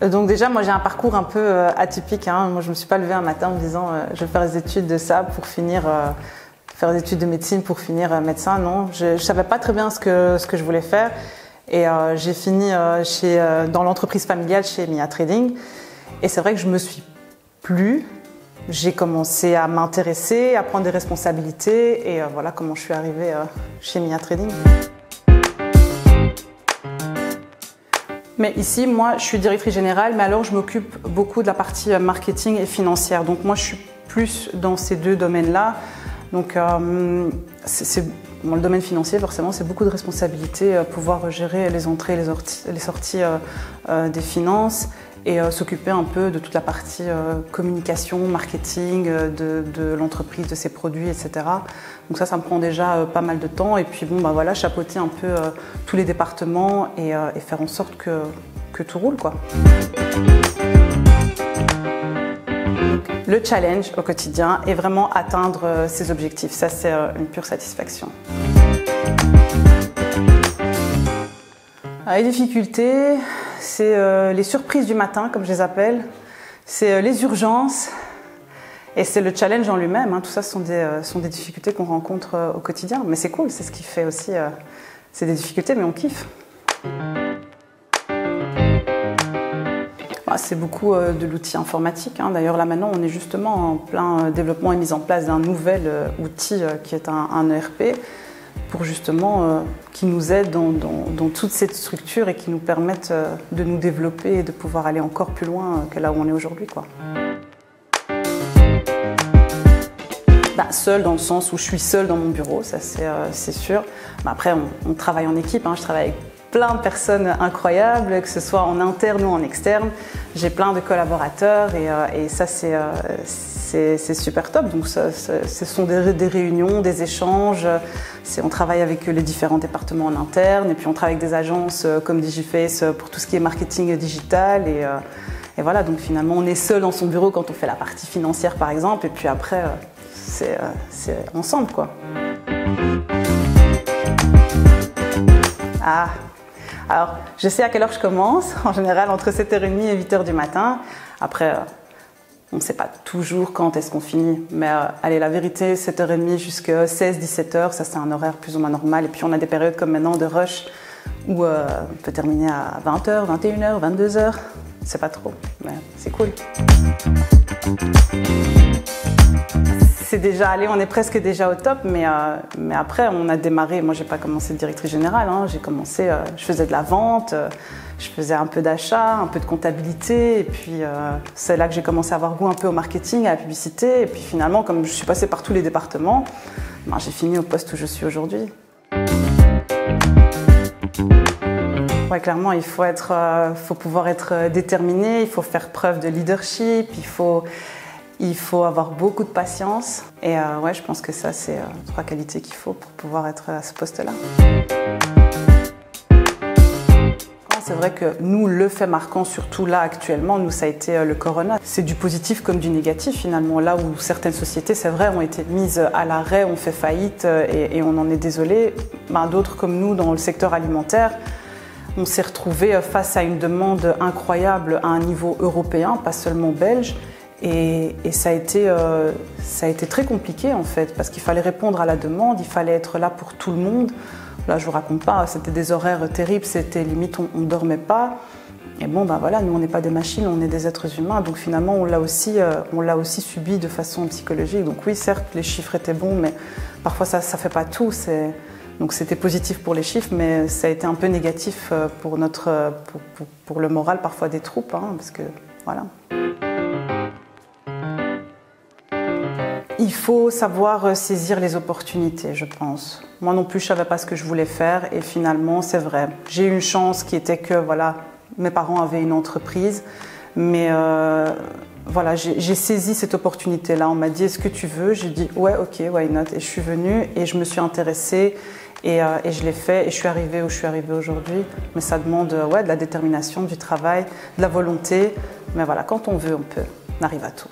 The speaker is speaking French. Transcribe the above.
Donc déjà, moi j'ai un parcours un peu atypique. Hein. Moi je me suis pas levée un matin en me disant je vais faire des études de ça pour finir, faire des études de médecine pour finir médecin. Non, je savais pas très bien ce que je voulais faire. Et j'ai fini dans l'entreprise familiale chez Mia Trading. Et c'est vrai que je me suis plu. J'ai commencé à m'intéresser, à prendre des responsabilités. Et voilà comment je suis arrivée chez Mia Trading. Mais ici, moi, je suis directrice générale, mais alors je m'occupe beaucoup de la partie marketing et financière. Donc moi, je suis plus dans ces deux domaines-là. Donc le domaine financier, forcément, c'est beaucoup de responsabilités, pouvoir gérer les entrées et les sorties des finances et s'occuper un peu de toute la partie communication, marketing de l'entreprise, de ses produits, etc. Donc ça me prend déjà pas mal de temps. Et puis bon, bah voilà, chapeauter un peu tous les départements et faire en sorte que tout roule, quoi. Le challenge au quotidien est vraiment atteindre ses objectifs. Ça, c'est une pure satisfaction. Les difficultés, c'est les surprises du matin, comme je les appelle. C'est les urgences et c'est le challenge en lui-même. Hein. Tout ça sont des difficultés qu'on rencontre au quotidien. Mais c'est cool, c'est ce qui fait aussi... c'est des difficultés, mais on kiffe. C'est beaucoup de l'outil informatique. Hein. D'ailleurs, là maintenant, on est justement en plein développement et mise en place d'un nouvel outil qui est un ERP pour justement qui nous aide dans toute cette structure et qui nous permette de nous développer et de pouvoir aller encore plus loin que là où on est aujourd'hui, quoi. Seule dans le sens où je suis seule dans mon bureau, ça c'est sûr. Après, on travaille en équipe. Hein. Je travaille avec plein de personnes incroyables, que ce soit en interne ou en externe. J'ai plein de collaborateurs et ça c'est super top. Donc ce sont des réunions, des échanges. On travaille avec les différents départements en interne et puis on travaille avec des agences comme Digiface pour tout ce qui est marketing digital et voilà. Donc finalement on est seul dans son bureau quand on fait la partie financière par exemple et puis après c'est ensemble, quoi. Alors, je sais à quelle heure je commence, en général entre 7h30 et 8h du matin. Après, on ne sait pas toujours quand est-ce qu'on finit. Mais allez, la vérité, 7h30 jusqu'à 16-17h, ça c'est un horaire plus ou moins normal. Et puis on a des périodes comme maintenant de rush où on peut terminer à 20h, 21h, 22h. C'est pas trop, mais c'est cool. C'est déjà allé, on est presque déjà au top, mais après on a démarré. Moi j'ai pas commencé directrice générale, hein, j'ai commencé, je faisais de la vente, je faisais un peu d'achat, un peu de comptabilité, et puis c'est là que j'ai commencé à avoir goût un peu au marketing, à la publicité, et puis finalement comme je suis passée par tous les départements, j'ai fini au poste où je suis aujourd'hui. Ouais, clairement, il faut pouvoir être déterminé, il faut faire preuve de leadership, il faut avoir beaucoup de patience. Et ouais, je pense que ça, c'est 3 qualités qu'il faut pour pouvoir être à ce poste-là. C'est vrai que nous, le fait marquant, surtout là actuellement, nous ça a été le corona. C'est du positif comme du négatif finalement. Là où certaines sociétés, c'est vrai, ont été mises à l'arrêt, ont fait faillite et on en est désolé. D'autres comme nous, dans le secteur alimentaire, on s'est retrouvés face à une demande incroyable à un niveau européen, pas seulement belge. Et ça a été très compliqué en fait, parce qu'il fallait répondre à la demande, il fallait être là pour tout le monde. Là, je vous raconte pas, c'était des horaires terribles, c'était limite on dormait pas. Et bon, voilà, nous on n'est pas des machines, on est des êtres humains, donc finalement on l'a aussi subi de façon psychologique. Donc oui, certes, les chiffres étaient bons, mais parfois ça fait pas tout. Donc c'était positif pour les chiffres, mais ça a été un peu négatif pour le moral parfois des troupes, hein, parce que voilà. Il faut savoir saisir les opportunités, je pense. Moi non plus, je ne savais pas ce que je voulais faire et finalement, c'est vrai. J'ai eu une chance qui était que voilà, mes parents avaient une entreprise, mais voilà, j'ai saisi cette opportunité-là. On m'a dit, est-ce que tu veux? J'ai dit, ouais, ok, why not? Et je suis venue et je me suis intéressée et je l'ai fait et je suis arrivée où je suis arrivée aujourd'hui. Mais ça demande de la détermination, du travail, de la volonté. Mais voilà, quand on veut, on peut. On arrive à tout.